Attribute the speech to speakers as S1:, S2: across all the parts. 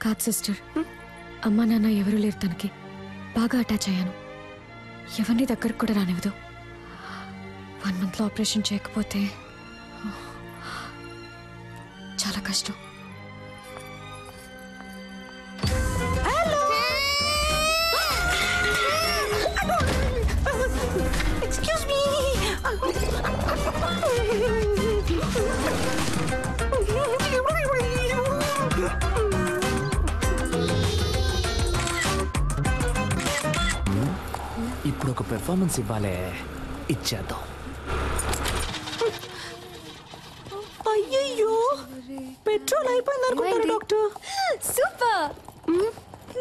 S1: కాదు సిస్టర్, అమ్మా నాన్న ఎవరు లేరు తనకి. బాగా అటాచ్ అయ్యాను. ఎవరిని దగ్గరకు కూడా రానివ్వదు. 1 monthలో ఆపరేషన్ చేయకపోతే చాలా కష్టం.
S2: Excuse me.
S3: ఇప్పుడు ఒక పెర్ఫార్మెన్స్ ఇవ్వాలే, ఇచ్చేద్దాం.
S2: అయ్యయ్యో, పెట్రోల్ అయిపోయింది అనుకుంటారు డాక్టర్.
S1: Super,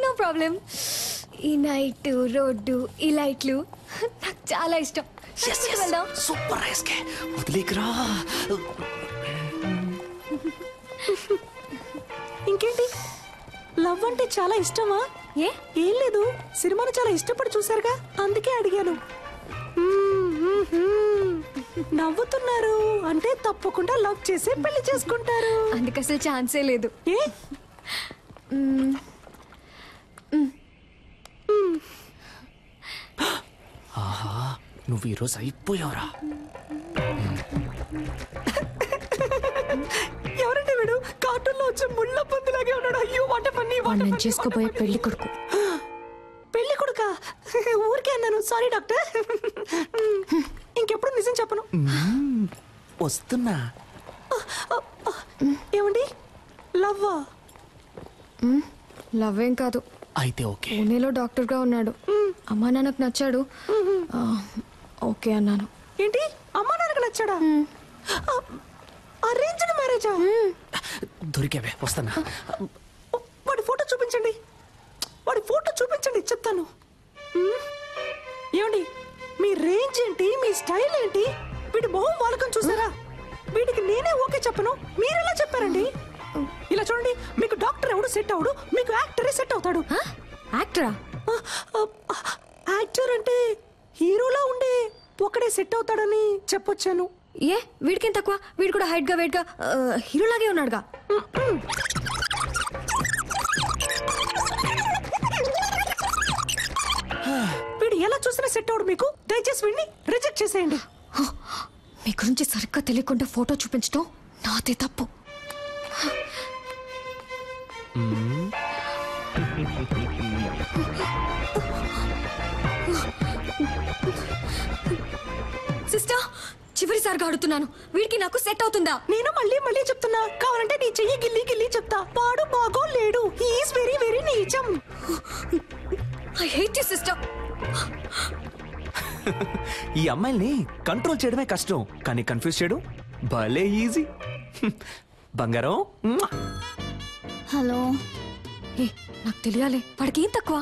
S1: no problem. ఈ నైట్ రోడ్డు, ఈ లైట్లు నాకు చాలా ఇష్టం.
S3: సూపర్ రైస్కే వదిలేకరా.
S2: ఇంకేంటి, లవ్ అంటే చాలా ఇష్టమా? ఏం లేదు, సినిమాను చాలా ఇష్టపడి చూసారుగా, అందుకే అడిగాను. నవ్వుతున్నారు అంటే తప్పకుండా లవ్ చేసి పెళ్లి చేసుకుంటారు.
S1: అందుకు అసలు ఛాన్సే లేదు.
S3: ఆహా, నువ్వు ఈరోజు అయిపోయావురా.
S2: ఎవరంటే వీడు? కార్టూన్లో వచ్చే ముళ్ళ పందిలాగే ఉన్నాడు. అయ్యో వాట పని.
S1: నేను చేసుకోబోయే పెళ్లి కొడుకు.
S2: పెళ్లి కొడుకా? ఊరికే అన్నాను, సారీ డాక్టర్. ఇంకెప్పుడు నిజం చెప్పను.
S3: వస్తున్నా.
S2: ఏమండి, లవ్వా?
S1: లవ్ ఏం కాదు.
S3: అయితే ఓకే.
S1: పూణేలో డాక్టర్గా ఉన్నాడు. అమ్మా నాన్నకు నచ్చాడు. ఓకే అన్నాను.
S2: ఏంటి, అమ్మా నాన్నకు నచ్చాడా? అరేంజ్డ్ మ్యారేజా?
S3: దొరికేవే, వస్తానా.
S2: వాడి ఫోటో చూపించండి, వాడి ఫోటో చూపించండి, చెప్తాను. ఏమండి, మీ రేంజ్ ఏంటి, మీ స్టైల్ ఏంటి? వీడి మొహం వాళ్ళకం చూసారా? వీడికి నేనే ఓకే చెప్పను, మీరెలా చెప్పారండి? ఇలా చూడండి, మీకు డాక్టర్ ఎవడు సెట్ అవడు, మీకు యాక్టరే సెట్ అవుతాడు.
S1: యాక్టరా?
S2: యాక్టర్ అంటే హీరోలా ఉండే ఒకడే సెట్ అవుతాడని చెప్పొచ్చాను.
S1: ఏ, వీడికేం తక్కువ? వీడు కూడా హైట్ గా వెయిట్ గా హీరోలాగే ఉన్నాడుగా.
S2: వీడు ఎలా చూసినా సెట్ అవడు మీకు. దయచేసి వీడిని రిజెక్ట్ చేసేయండి.
S1: మీ గురించి సరిగ్గా తెలియకుండా ఫోటో చూపించడం నాదే తప్పు. సిస్టర్, చివరిసారిగా అడుగుతున్నాను, వీడికి నాకు సెట్ అవుతుందా?
S2: నేను మళ్ళీ మళ్ళీ చెప్తున్నా, కావాలంటే నీ చెయ్యి గిల్లి గిల్లి చెప్తా. పాడు బాగో లేడు, హీఈస్ వెరీ వెరీ నీచం.
S1: I hate you sister.
S3: ఈ అమ్మాయిల్ని కంట్రోల్ చేయడమే కష్టం, కానీ కన్ఫ్యూజ్ చేయడం భలే ఈజీ. బంగారం.
S4: హలో.
S1: ఏ, నాకు తెలియాలి, వాడికి ఏం తక్కువ?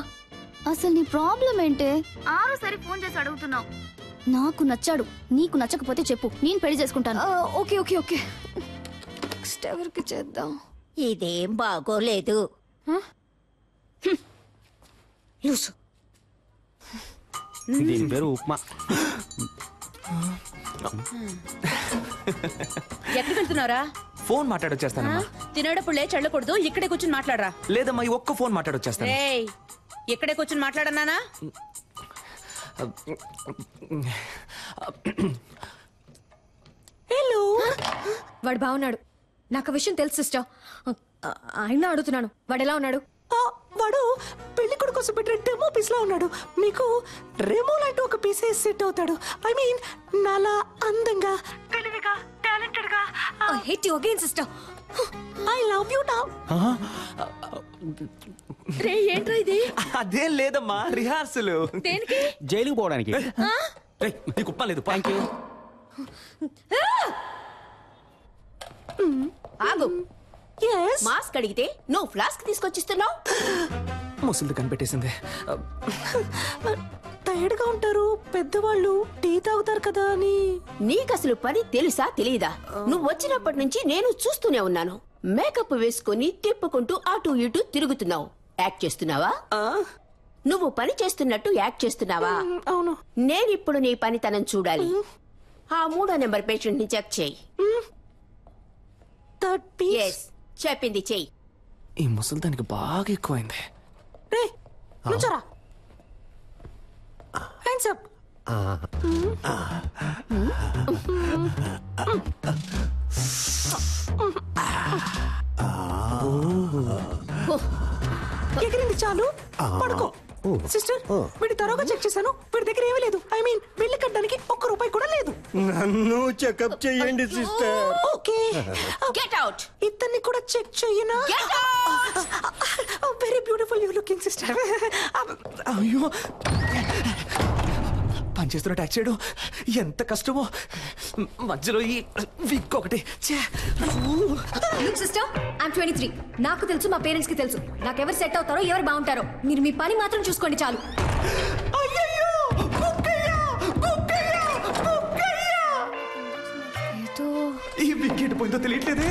S4: అసలు నీ ప్రాబ్లం ఏంటే? ఆరోసారి ఫోన్ చేసి అడుగుతున్నావు. నాకు నచ్చాడు, నీకు నచ్చకపోతే చెప్పు, నేను పెళ్లి చేసుకుంటాను.
S1: Okay okay okay. నెక్స్ట్ ఎవరికి చేద్దాం?
S5: ఇదేం బాగోలేదు.
S1: లూసు.
S3: దీని పేరు ఉప్మా.
S5: ఎక్కడికి వెళ్తున్నారా?
S3: ఫోన్ మాట్లాడొచ్చేస్తానమ్మా.
S5: తినేటప్పుడు లేచి వెళ్ళకూడదు, ఇక్కడే కూర్చొని మాట్లాడరా.
S3: లేదమ్మా, ఈ ఒక్క ఫోన్ మాట్లాడొచ్చేస్తాను.
S5: ఇక్కడే కూర్చొని మాట్లాడన్నానా?
S2: హలో.
S1: వాడు బాగున్నాడు, నాకు విషయం తెలుసు సిస్టర్. ఆయన అడుగుతున్నాను, వాడు ఎలా ఉన్నాడు?
S2: వాడు పెళ్లి కొడుకు కోసం పెట్టిన డెమో పీస్ లా ఉన్నాడు. మీకు రెమో లాంటి ఒక పీసే సెట్ అవుతాడు. ఐ మీన్ నాలా అందంగా, తెలివిగా, టాలెంటెడ్ గా.
S1: I hate you again sister.
S2: I love you now.
S5: రే, ఏంట్రా ఇది?
S3: అదేం లేదమ్మా, రిహార్సల్.
S5: దేనికి?
S6: జైలుకి పోవడానికి.
S3: నీకు ఉప్మా లేదు. Thank you.
S5: ఆగు.
S2: yes
S5: మాస్క్ అడిగితే నువ్వు ఫ్లాస్క్ తీసుకొచ్చిస్తున్నావు.
S3: ముసలిది కనిపెట్టేసింది.
S2: టైర్డ్ గా ఉంటారు పెద్దవాళ్ళు, టీ తాగుతారు కదా అని.
S5: నీకు అసలు పని తెలుసా తెలీదా? నువ్వు వచ్చినప్పటి నుంచి నేను చూస్తూనే ఉన్నాను. మేకప్ వేసుకుని తిప్పుకుంటూ అటు ఇటు తిరుగుతున్నావు. యాక్ట్ చేస్తున్నావా? నువ్వు పని చేస్తున్నట్టు యాక్ట్ చేస్తున్నావా?
S2: అవును.
S5: నేనిప్పుడు నీ పనితనం చూడాలి. ఆ 3వ నెంబర్ పేషెంట్ ని చెక్ చేయి. చెప్పింది చెయ్యి.
S3: ఈ ముసలి దానికి బాగా ఎక్కువైంది.
S2: రే నుంచోరా. Hands up. ఎగిరింది చాలు, పడుకో. సిస్టర్, వీడి తరోగా చెక్ చేశాను. వీడి దగ్గర ఏమీ లేదు. ఐ మీన్ బిల్లు కట్టడానికి ₹1 కూడా లేదు.
S6: నన్ను చెకప్ చేయండి సిస్టర్.
S2: Okay,
S5: get out.
S2: ఇతన్ని కూడా చెక్ చెయ్యనా? Very beautiful you looking sister.
S3: అయ్యో, పనిచేస్తున్న ట్యాక్స్ చేయడం ఎంత కష్టమో. మధ్యలో ఈ విక్ ఒకటి.
S1: Sister, I'm 23. నాకు తెలుసు, మా పేరెంట్స్ కి తెలుసు నాకెవరు సెట్ అవుతారో, ఎవరు బాగుంటారో. మీరు మీ పని మాత్రం చూసుకోండి చాలు.
S3: ఈ విక్ ఎటు పోయిందో తెలియట్లేదే.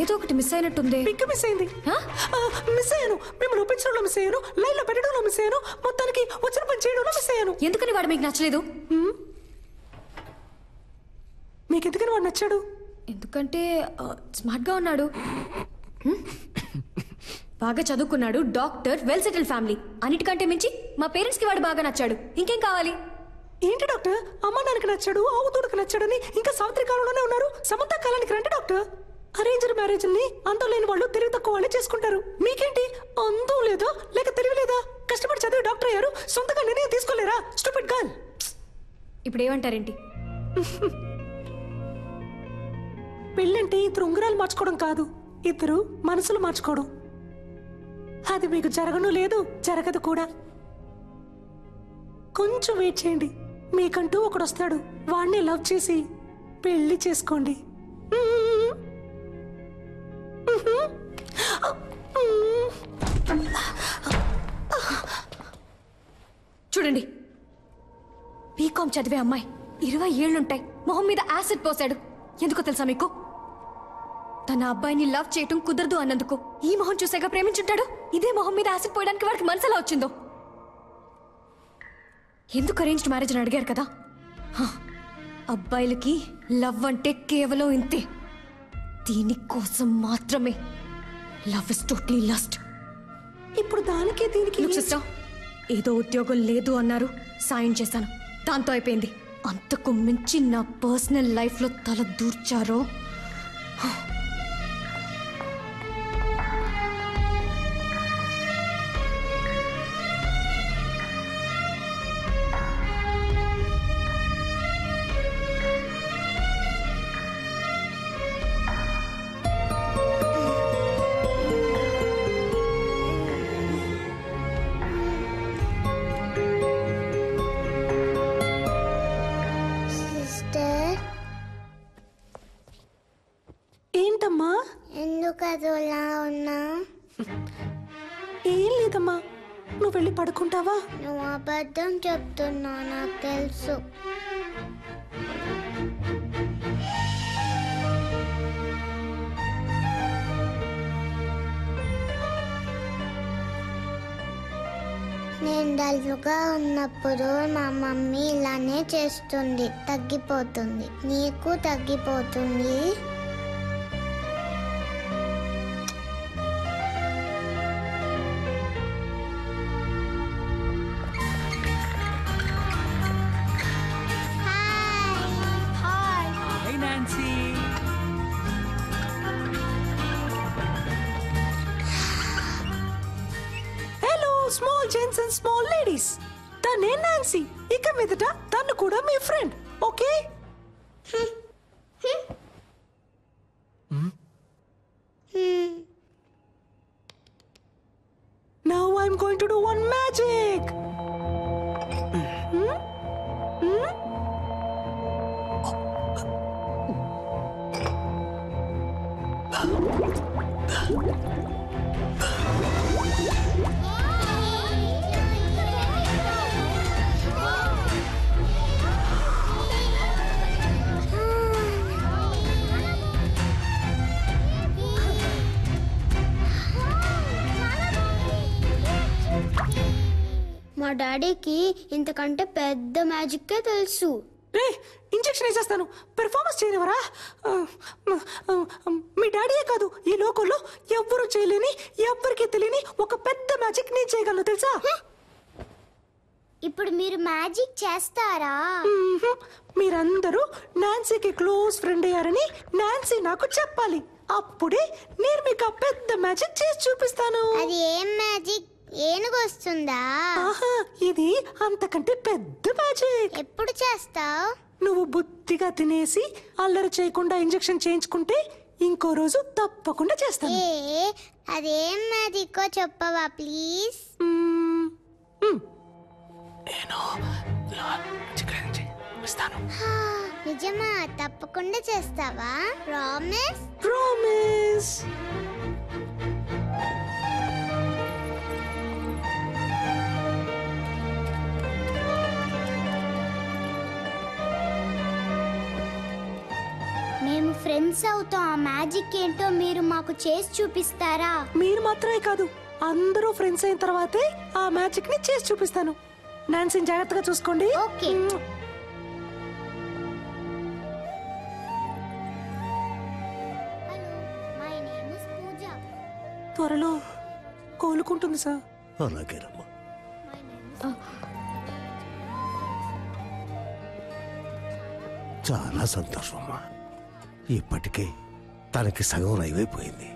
S1: ఏదో ఒకటి మిస్ అయినట్టుంది.
S2: పిక్ మిస్ అయింది. మిస్ అయ్యాను. మిమ్మల్ని ఒప్పించడంలో మిస్ అయ్యాను. లైన్ లో పెట్టడంలో మిస్ అయ్యాను. మొత్తానికి వచ్చిన పని చేయడంలో మిస్ అయ్యాను.
S1: ఎందుకని వాడు మీకు నచ్చలేదు?
S2: మీకు ఎందుకని వాడు నచ్చాడు?
S1: ఎందుకంటే స్మార్ట్ గా ఉన్నాడు, బాగా చదువుకున్నాడు, డాక్టర్, వెల్ సెటిల్ ఫ్యామిలీ. అన్నిటికంటే మించి మా పేరెంట్స్ కి వాడు బాగా నచ్చాడు. ఇంకేం కావాలి?
S2: ఏంటి డాక్టర్, అమ్మ నాన్నకి నచ్చాడు, ఆవు దూడకు నచ్చాడని ఇంకా సావిత్రి కాలంలోనే ఉన్నారు. సమంత కాలానికి రండి డాక్టర్. అరేంజ్డ్ మ్యారేజ్ ని అందం లేని వాళ్ళు తెలివి తక్కువ వాళ్ళే చేసుకుంటారు. మీకేంటి అందం లేదా లేక తెలివి లేదా? కష్టపడి చదివి డాక్టర్ అయ్యారు, సొంతగా నిర్ణయం తీసుకోలేరా? Stupid girl.
S1: ఇప్పుడు ఏమంటారేంటి?
S2: పెళ్ళంటే ఇద్దరు ఉంగరాలు మార్చుకోవడం కాదు, ఇద్దరు మనసులు మార్చుకోవడం. అది మీకు జరగను లేదు, జరగదు కూడా. కొంచెం వెయిట్ చేయండి, మీకంటూ ఒకడు వస్తాడు. వాడిని లవ్ చేసి పెళ్లి చేసుకోండి.
S1: చూడండి, బీకాం చదివే అమ్మాయి, 20 ఏళ్లుంటాయి, మొహం మీద యాసిడ్ పోసాడు. ఎందుకో తెలుసా మీకు? తన అబ్బాయిని లవ్ చేయటం కుదరదు అన్నందుకు. ఈ మొహం చూసాక ప్రేమించుంటాడు. ఇదే మొహం మీద యాసిడ్ పోయడానికి వాడికి మనసు ఎలా వచ్చిందో. ఎందుకు అరేంజ్డ్ మ్యారేజ్ అని అడిగారు కదా? అబ్బాయిలకి లవ్ అంటే కేవలం ఇంతే. దీనికోసం మాత్రమే. Love is totally lust.
S2: ఇప్పుడు దానికి దీనికి
S1: సిస్టర్, ఏదో ఉద్యోగం లేదు అన్నారు, సాయం చేశాను, దాంతో అయిపోయింది. అంతకు మించి నా పర్సనల్ లైఫ్ లో తల దూర్చారో.
S2: ఏంటమ్మా?
S7: ఎందుకు అదోలా ఉన్నా?
S2: ఏం లేదమ్మా, నువ్వు వెళ్ళి పడుకుంటావా?
S7: నువ్వు అబద్ధం చెప్తున్నావు, నాకు తెలుసు. నేను డల్లుగా ఉన్నప్పుడు మా మమ్మీ ఇలానే చేస్తుంది, తగ్గిపోతుంది. నీకు తగ్గిపోతుంది.
S2: Small gents and small ladies, తనే నాన్సీ. ఇక మీదట తను కూడా మీ friend, okay? Now I'm going to do one magic.
S7: మా డాడీకి ఇంతకంటే పెద్ద మ్యాజిక్కే తెలుసు.
S2: రే ఇంజెక్షన్ వేసేస్తాను, పెర్ఫార్మెన్స్ చేయనివరా? మీ డాడీయే కాదు, ఈ లోకంలో ఎవ్వరూ చేయలేని, ఎవ్వరికీ తెలియని ఒక పెద్ద మ్యాజిక్ నేను చేయగలను తెలుసా?
S7: ఇప్పుడు మీరు మ్యాజిక్ చేస్తారా?
S2: మీరందరూ నాన్సీకి క్లోజ్ ఫ్రెండ్ అయ్యారని నాన్సీ నాకు చెప్పాలి. అప్పుడే నేను మీకు ఆ పెద్ద మ్యాజిక్ చేసి చూపిస్తాను.
S7: అది ఏం మ్యాజిక్? ఏనుగు వస్తుందా?
S2: ఆహా, ఇది అంతకంటే పెద్ద మ్యాజిక్.
S7: ఎప్పుడు చేస్తావు?
S2: నువ్వు బుద్ధిగా తినేసి అల్లరి చేయకుండా ఇంజెక్షన్ చేయించుకుంటే ఇంకో రోజు తప్పకుండా చేస్తాను.
S7: అదేం మ్యాజిక్కో చెప్పవా ప్లీజ్?
S2: నేను ఇస్తాను.
S7: నిజమా? తప్పకుండా చేస్తావా? ప్రామిస్?
S2: ప్రామిస్.
S7: మేము ఫ్రెండ్స్ అవుతాం. ఆ మ్యాజిక్ ఏంటో మీరు మాకు చేసి చూపిస్తారా?
S2: మీరు మాత్రమే కాదు, అందరూ ఫ్రెండ్స్ అయిన తర్వాతే ఆ మ్యాజిక్ ని చేసి చూపిస్తాను. నాన్సీని జాగ్రత్తగా చూసుకోండి.
S7: ఓకే. మై నేమ్ ఇస్ పూజ.
S2: త్వరలో కోలుకుంటుంది సార్.
S6: అలాగేనమ్మా. చాలా సంతోషం అమ్మా. ఇప్పటికే తనకి సగం అయిపోయింది.